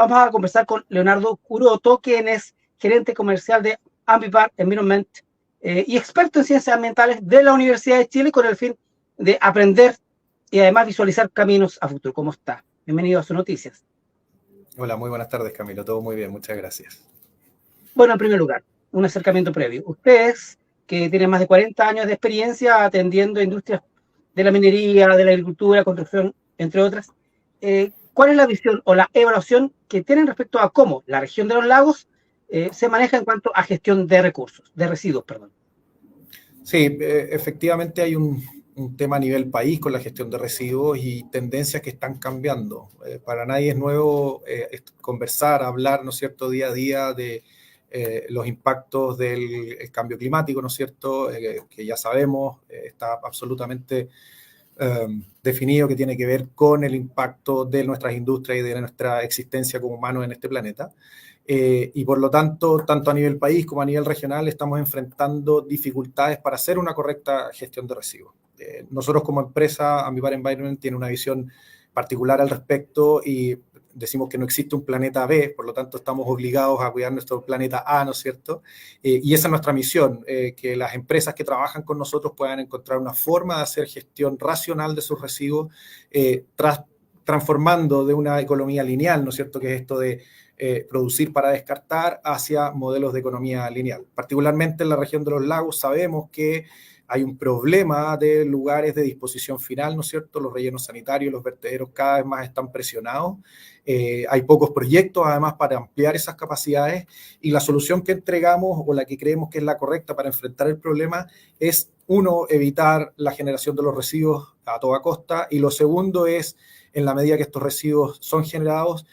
vamos a conversar con Leonardo Curoto, quien es gerente comercial de Ambipar Environment y experto en ciencias ambientales de la Universidad de Chile, con el fin de aprender y además visualizar caminos a futuro. ¿Cómo está? Bienvenido a sus noticias. Hola, muy buenas tardes, Camilo. Todo muy bien, muchas gracias. Bueno, en primer lugar, un acercamiento previo. Ustedes, que tienen más de 40 años de experiencia atendiendo industrias de la minería, de la agricultura, construcción, entre otras, ¿cuál es la visión o la evaluación que tienen respecto a cómo la región de los lagos se maneja en cuanto a gestión de recursos, de residuos, perdón? Sí, efectivamente hay un tema a nivel país con la gestión de residuos y tendencias que están cambiando. Para nadie es nuevo conversar, hablar, ¿no es cierto?, día a día de los impactos del cambio climático, ¿no es cierto?, que ya sabemos, está absolutamente definido, que tiene que ver con el impacto de nuestras industrias y de nuestra existencia como humanos en este planeta. Y por lo tanto, tanto a nivel país como a nivel regional, estamos enfrentando dificultades para hacer una correcta gestión de residuos. Nosotros como empresa, Ambipar Environment tiene una visión particular al respecto y decimos que no existe un planeta B, por lo tanto estamos obligados a cuidar nuestro planeta A, ¿no es cierto? Y esa es nuestra misión, que las empresas que trabajan con nosotros puedan encontrar una forma de hacer gestión racional de sus residuos, transformando de una economía lineal, ¿no es cierto?, que es esto de producir para descartar, hacia modelos de economía lineal. Particularmente en la región de los lagos sabemos que hay un problema de lugares de disposición final, ¿no es cierto? Los rellenos sanitarios, los vertederos cada vez más están presionados. Hay pocos proyectos, además, para ampliar esas capacidades, y la solución que entregamos, o la que creemos que es la correcta para enfrentar el problema, es, uno, evitar la generación de los residuos a toda costa, y lo segundo es, en la medida que estos residuos son generados,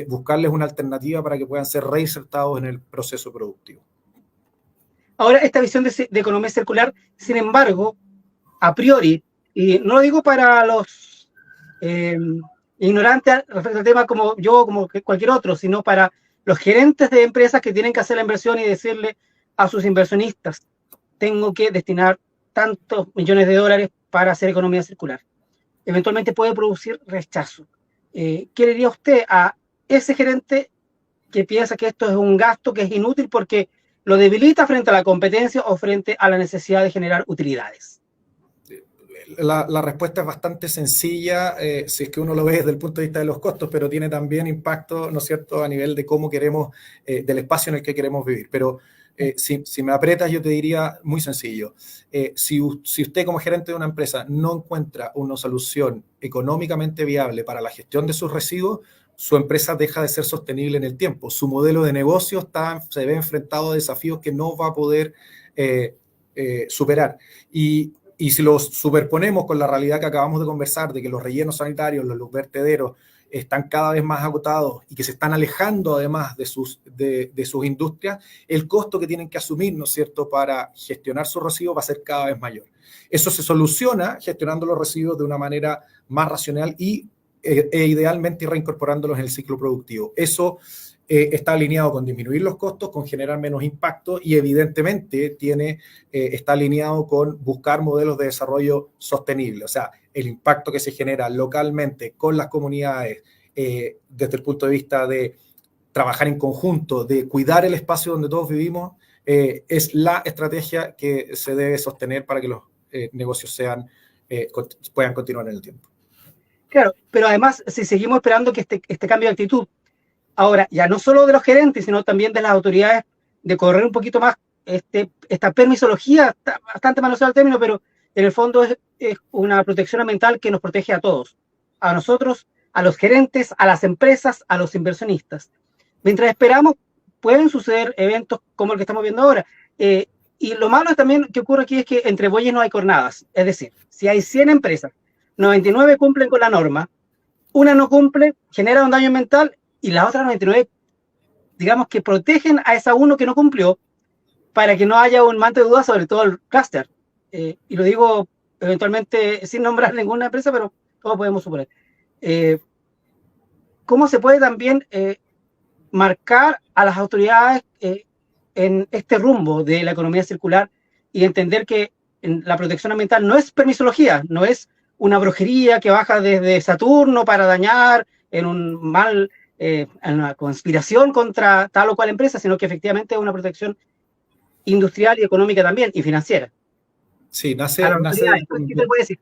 buscarles una alternativa para que puedan ser reinsertados en el proceso productivo. Ahora, esta visión de economía circular, sin embargo, a priori, y no lo digo para los ignorantes respecto al tema como yo, como cualquier otro, sino para los gerentes de empresas que tienen que hacer la inversión y decirle a sus inversionistas, tengo que destinar tantos millones de dólares para hacer economía circular. Eventualmente puede producir rechazo. ¿Qué le diría usted a ese gerente que piensa que esto es un gasto que es inútil porque lo debilita frente a la competencia o frente a la necesidad de generar utilidades? La respuesta es bastante sencilla, si es que uno lo ve desde el punto de vista de los costos, pero tiene también impacto, ¿no es cierto?, a nivel de cómo queremos, del espacio en el que queremos vivir. Pero si me aprietas, yo te diría muy sencillo. Si usted como gerente de una empresa no encuentra una solución económicamente viable para la gestión de sus residuos, su empresa deja de ser sostenible en el tiempo. Su modelo de negocio se ve enfrentado a desafíos que no va a poder superar. Y si los superponemos con la realidad que acabamos de conversar, de que los rellenos sanitarios, los vertederos, están cada vez más agotados y que se están alejando además de sus industrias, el costo que tienen que asumir, ¿no es cierto?, para gestionar sus residuos va a ser cada vez mayor. Eso se soluciona gestionando los residuos de una manera más racional e idealmente reincorporándolos en el ciclo productivo. Eso está alineado con disminuir los costos, con generar menos impacto, y evidentemente está alineado con buscar modelos de desarrollo sostenible. O sea, el impacto que se genera localmente con las comunidades, desde el punto de vista de trabajar en conjunto, de cuidar el espacio donde todos vivimos, es la estrategia que se debe sostener para que los negocios puedan continuar en el tiempo. Claro, pero además, si seguimos esperando que este cambio de actitud, ahora ya no solo de los gerentes, sino también de las autoridades, de correr un poquito más esta permisología, está bastante mal usado el término, pero en el fondo es una protección ambiental que nos protege a todos, a nosotros, a los gerentes, a las empresas, a los inversionistas. Mientras esperamos, pueden suceder eventos como el que estamos viendo ahora. Y lo malo también que ocurre aquí es que entre bueyes no hay cornadas. Es decir, si hay 100 empresas, 99 cumplen con la norma, una no cumple, genera un daño ambiental, y las otras 99, digamos que protegen a esa uno que no cumplió para que no haya un manto de duda sobre todo el clúster. Y lo digo eventualmente sin nombrar ninguna empresa, pero todos podemos suponer. ¿Cómo se puede también marcar a las autoridades en este rumbo de la economía circular y entender que la protección ambiental no es permisología, no es una brujería que baja desde Saturno para dañar en un mal una conspiración contra tal o cual empresa, sino que efectivamente es una protección industrial y económica también, y financiera. Sí, A las autoridades, ¿qué se puede decir?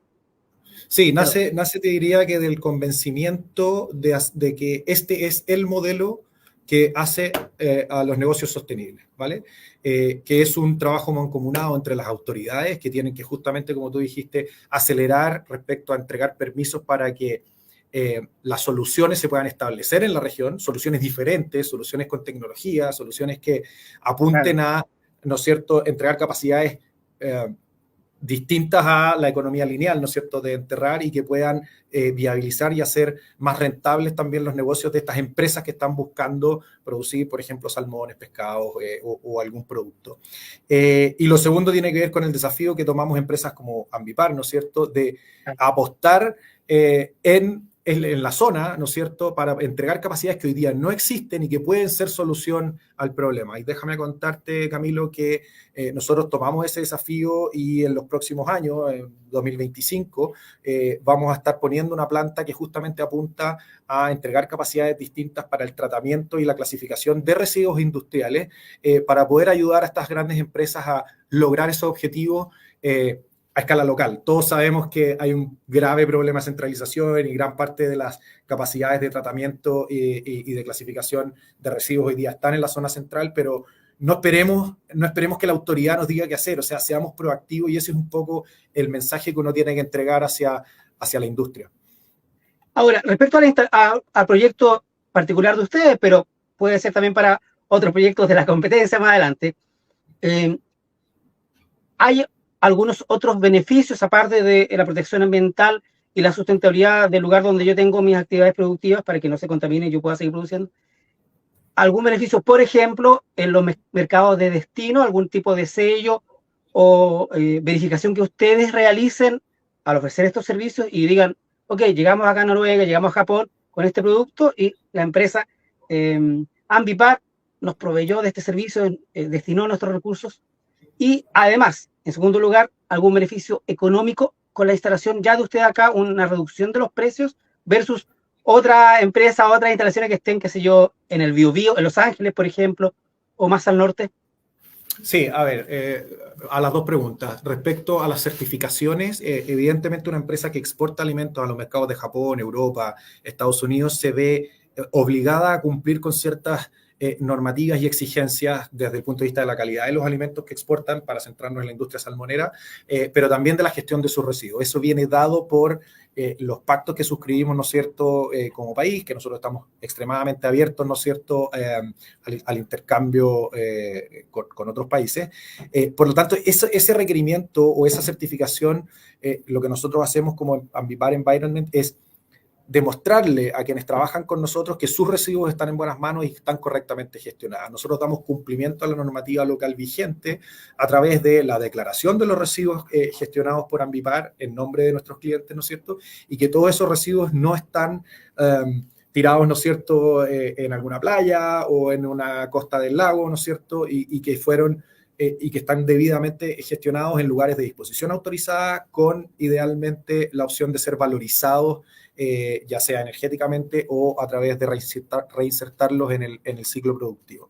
Sí, nace, te diría que del convencimiento de que este es el modelo que hace a los negocios sostenibles, ¿vale? Que es un trabajo mancomunado entre las autoridades que tienen que justamente, como tú dijiste, acelerar respecto a entregar permisos para que las soluciones se puedan establecer en la región, soluciones diferentes, soluciones con tecnología, soluciones que apunten a, ¿no es cierto?, entregar capacidades distintas a la economía lineal, ¿no es cierto?, de enterrar y que puedan viabilizar y hacer más rentables también los negocios de estas empresas que están buscando producir, por ejemplo, salmones, pescados o algún producto. Y lo segundo tiene que ver con el desafío que tomamos empresas como Ambipar, ¿no es cierto?, de apostar en la zona, ¿no es cierto?, para entregar capacidades que hoy día no existen y que pueden ser solución al problema. Y déjame contarte, Camilo, que nosotros tomamos ese desafío y en los próximos años, en 2025, vamos a estar poniendo una planta que justamente apunta a entregar capacidades distintas para el tratamiento y la clasificación de residuos industriales para poder ayudar a estas grandes empresas a lograr esos objetivos a escala local. Todos sabemos que hay un grave problema de centralización y gran parte de las capacidades de tratamiento y de clasificación de residuos hoy día están en la zona central, pero no esperemos que la autoridad nos diga qué hacer, o sea, seamos proactivos y ese es un poco el mensaje que uno tiene que entregar hacia la industria. Ahora, respecto al proyecto particular de ustedes, pero puede ser también para otros proyectos de la competencia más adelante, ¿hay algunos otros beneficios aparte de la protección ambiental y la sustentabilidad del lugar donde yo tengo mis actividades productivas para que no se contamine y yo pueda seguir produciendo? ¿Algún beneficio, por ejemplo, en los mercados de destino, algún tipo de sello o verificación que ustedes realicen al ofrecer estos servicios y digan, ok, llegamos acá a Noruega, llegamos a Japón con este producto y la empresa Ambipar nos proveyó de este servicio, destinó nuestros recursos y además, en segundo lugar, algún beneficio económico con la instalación ya de usted acá, una reducción de los precios versus otra empresa, otras instalaciones que estén, qué sé yo, en el Biobío, en Los Ángeles, por ejemplo, o más al norte? Sí, a ver, a las dos preguntas. Respecto a las certificaciones, evidentemente una empresa que exporta alimentos a los mercados de Japón, Europa, Estados Unidos, se ve obligada a cumplir con ciertas normativas y exigencias desde el punto de vista de la calidad de los alimentos que exportan, para centrarnos en la industria salmonera, pero también de la gestión de sus residuos. Eso viene dado por los pactos que suscribimos, ¿no es cierto?, como país, que nosotros estamos extremadamente abiertos, ¿no es cierto?, al intercambio con otros países. Por lo tanto, ese requerimiento o esa certificación, lo que nosotros hacemos como Ambipar Environment es demostrarle a quienes trabajan con nosotros que sus residuos están en buenas manos y están correctamente gestionados. Nosotros damos cumplimiento a la normativa local vigente a través de la declaración de los residuos gestionados por Ambipar en nombre de nuestros clientes, ¿no es cierto? Y que todos esos residuos no están tirados, ¿no es cierto?, en alguna playa o en una costa del lago, ¿no es cierto?, y que fueron y que están debidamente gestionados en lugares de disposición autorizada con, idealmente, la opción de ser valorizados, ya sea energéticamente o a través de reinsertarlos en el ciclo productivo.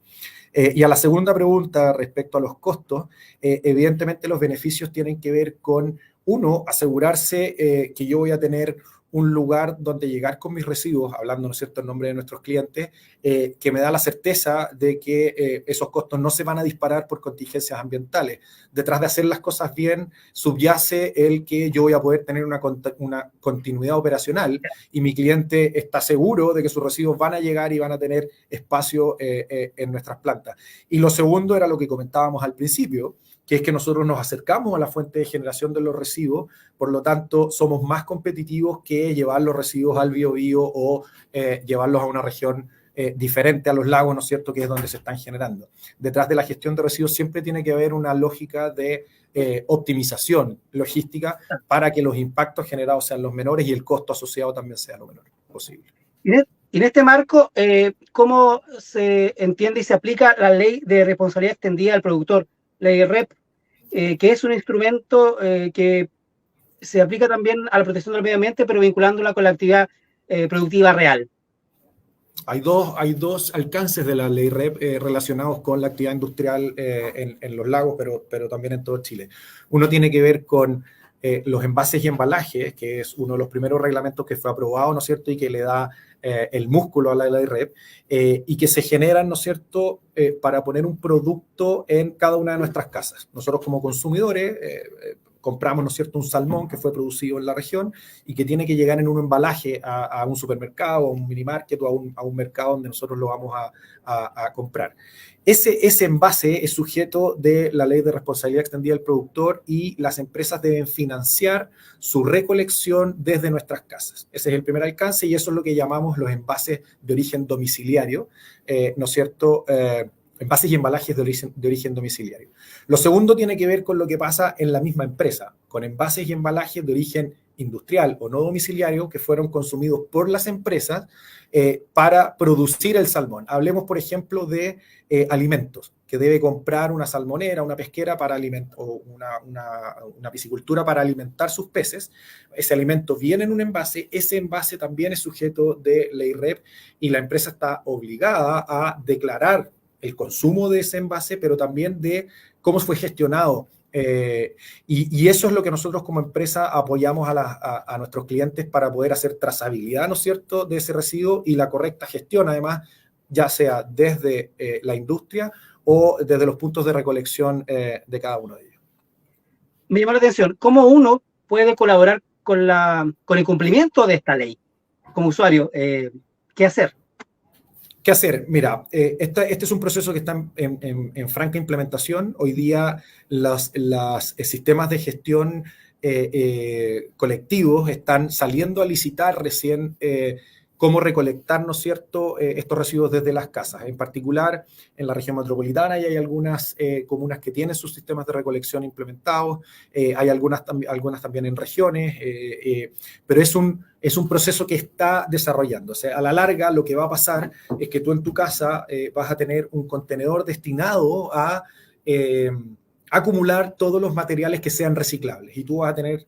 Y a la segunda pregunta respecto a los costos, evidentemente los beneficios tienen que ver con, uno, asegurarse que yo voy a tener un lugar donde llegar con mis residuos, hablando, ¿no es cierto?, en nombre de nuestros clientes, que me da la certeza de que esos costos no se van a disparar por contingencias ambientales. Detrás de hacer las cosas bien, subyace el que yo voy a poder tener una continuidad operacional y mi cliente está seguro de que sus residuos van a llegar y van a tener espacio en nuestras plantas. Y lo segundo era lo que comentábamos al principio, que es que nosotros nos acercamos a la fuente de generación de los residuos, por lo tanto somos más competitivos que llevar los residuos al Biobío o llevarlos a una región diferente a los lagos, ¿no es cierto?, que es donde se están generando. Detrás de la gestión de residuos siempre tiene que haber una lógica de optimización logística para que los impactos generados sean los menores y el costo asociado también sea lo menor posible. Y en este marco, ¿cómo se entiende y se aplica la ley de responsabilidad extendida al productor, ley REP, que es un instrumento que se aplica también a la protección del medio ambiente, pero vinculándola con la actividad productiva real? Hay dos alcances de la ley REP relacionados con la actividad industrial en los lagos, pero también en todo Chile. Uno tiene que ver con los envases y embalajes, que es uno de los primeros reglamentos que fue aprobado, ¿no es cierto?, y que le da el músculo a la ley REP, y que se generan, ¿no es cierto?, para poner un producto en cada una de nuestras casas. Nosotros como consumidores compramos, ¿no es cierto?, un salmón que fue producido en la región y que tiene que llegar en un embalaje a un supermercado, a un minimarket o a un mercado donde nosotros lo vamos a comprar. Ese envase es sujeto de la ley de responsabilidad extendida del productor y las empresas deben financiar su recolección desde nuestras casas. Ese es el primer alcance y eso es lo que llamamos los envases de origen domiciliario, ¿no es cierto?, envases y embalajes de origen domiciliario. Lo segundo tiene que ver con lo que pasa en la misma empresa, con envases y embalajes de origen industrial o no domiciliario que fueron consumidos por las empresas para producir el salmón. Hablemos, por ejemplo, de alimentos, que debe comprar una salmonera, una pesquera para o una piscicultura para alimentar sus peces. Ese alimento viene en un envase, ese envase también es sujeto de ley REP y la empresa está obligada a declarar el consumo de ese envase, pero también de cómo fue gestionado. Y eso es lo que nosotros como empresa apoyamos a nuestros clientes para poder hacer trazabilidad, ¿no es cierto?, de ese residuo y la correcta gestión, además, ya sea desde la industria o desde los puntos de recolección de cada uno de ellos. Me llamó la atención, ¿cómo uno puede colaborar con el cumplimiento de esta ley como usuario? ¿Qué hacer? ¿Qué hacer? Mira, este es un proceso que está en franca implementación. Hoy día los sistemas de gestión colectivos están saliendo a licitar recién cómo recolectar, ¿no es cierto?, estos residuos desde las casas. En particular, en la región metropolitana ya hay algunas comunas que tienen sus sistemas de recolección implementados, hay algunas también en regiones, pero es un proceso que está desarrollándose. A la larga, lo que va a pasar es que tú en tu casa vas a tener un contenedor destinado a acumular todos los materiales que sean reciclables y tú vas a tener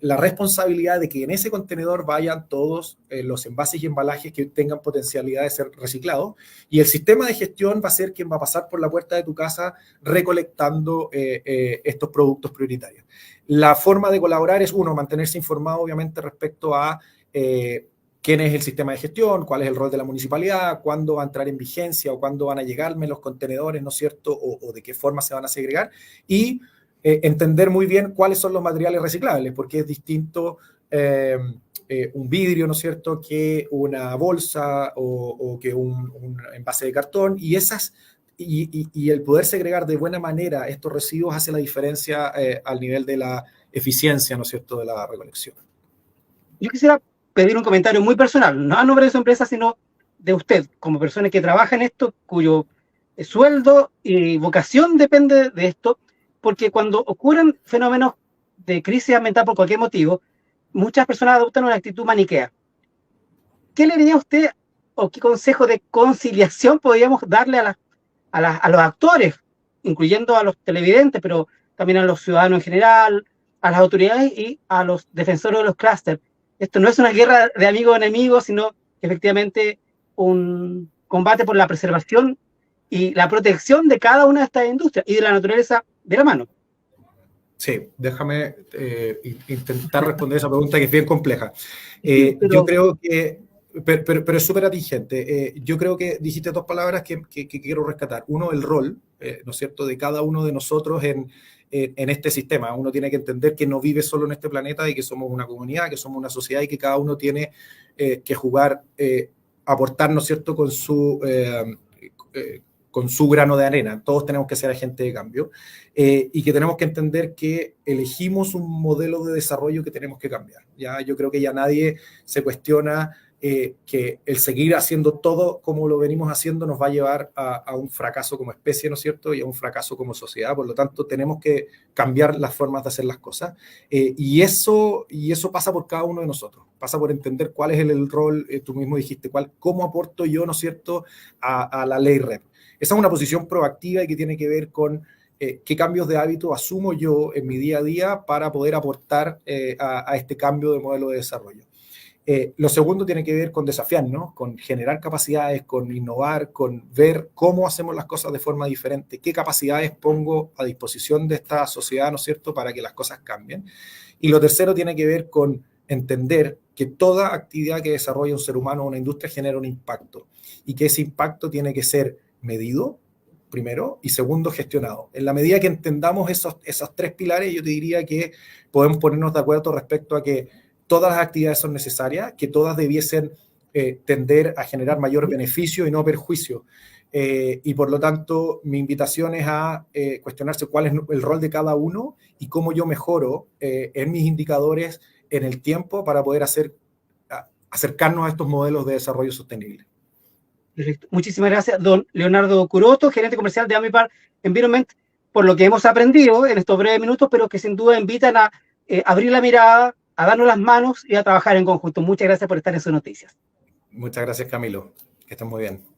la responsabilidad de que en ese contenedor vayan todos los envases y embalajes que tengan potencialidad de ser reciclados y el sistema de gestión va a ser quien va a pasar por la puerta de tu casa recolectando estos productos prioritarios. La forma de colaborar es, uno, mantenerse informado obviamente respecto a quién es el sistema de gestión, cuál es el rol de la municipalidad, cuándo va a entrar en vigencia o cuándo van a llegarme los contenedores, ¿no es cierto?, o de qué forma se van a segregar y entender muy bien cuáles son los materiales reciclables, porque es distinto un vidrio, ¿no es cierto?, que una bolsa o que un envase de cartón, y el poder segregar de buena manera estos residuos hace la diferencia al nivel de la eficiencia, ¿no es cierto?, de la recolección. Yo quisiera pedir un comentario muy personal, no a nombre de su empresa, sino de usted, como persona que trabaja en esto, cuyo sueldo y vocación depende de esto, porque cuando ocurren fenómenos de crisis ambiental por cualquier motivo, muchas personas adoptan una actitud maniquea. ¿Qué le diría a usted o qué consejo de conciliación podríamos darle a los actores, incluyendo a los televidentes, pero también a los ciudadanos en general, a las autoridades y a los defensores de los clústeres? Esto no es una guerra de amigos o enemigos, sino efectivamente un combate por la preservación y la protección de cada una de estas industrias y de la naturaleza de la mano. Sí, déjame intentar responder esa pregunta que es bien compleja. Yo creo que, pero es súper atingente. Yo creo que dijiste dos palabras que quiero rescatar. Uno, el rol, ¿no es cierto?, de cada uno de nosotros en este sistema. Uno tiene que entender que no vive solo en este planeta y que somos una comunidad, que somos una sociedad y que cada uno tiene que jugar, aportar, ¿no es cierto?, con su grano de arena. Todos tenemos que ser agentes de cambio y que tenemos que entender que elegimos un modelo de desarrollo que tenemos que cambiar. ¿Ya? Yo creo que ya nadie se cuestiona que el seguir haciendo todo como lo venimos haciendo nos va a llevar a un fracaso como especie, ¿no es cierto?, y a un fracaso como sociedad. Por lo tanto, tenemos que cambiar las formas de hacer las cosas y eso pasa por cada uno de nosotros. Pasa por entender cuál es el rol, tú mismo dijiste, cómo aporto yo, ¿no es cierto?, a la ley REP. Esa es una posición proactiva y que tiene que ver con qué cambios de hábito asumo yo en mi día a día para poder aportar a este cambio de modelo de desarrollo. Lo segundo tiene que ver con desafiarnos, con generar capacidades, con innovar, con ver cómo hacemos las cosas de forma diferente, qué capacidades pongo a disposición de esta sociedad, ¿no es cierto?, para que las cosas cambien. Y lo tercero tiene que ver con entender que toda actividad que desarrolla un ser humano o una industria genera un impacto y que ese impacto tiene que ser medido, primero, y segundo, gestionado. En la medida que entendamos esos tres pilares, yo te diría que podemos ponernos de acuerdo respecto a que todas las actividades son necesarias, que todas debiesen tender a generar mayor beneficio y no perjuicio. Y por lo tanto, mi invitación es a cuestionarse cuál es el rol de cada uno y cómo yo mejoro en mis indicadores en el tiempo para poder acercarnos a estos modelos de desarrollo sostenible. Perfecto. Muchísimas gracias, don Leonardo Curoto, gerente comercial de Amipar Environment, por lo que hemos aprendido en estos breves minutos, pero que sin duda invitan a abrir la mirada, a darnos las manos y a trabajar en conjunto. Muchas gracias por estar en sus noticias. Muchas gracias, Camilo. Que estén muy bien.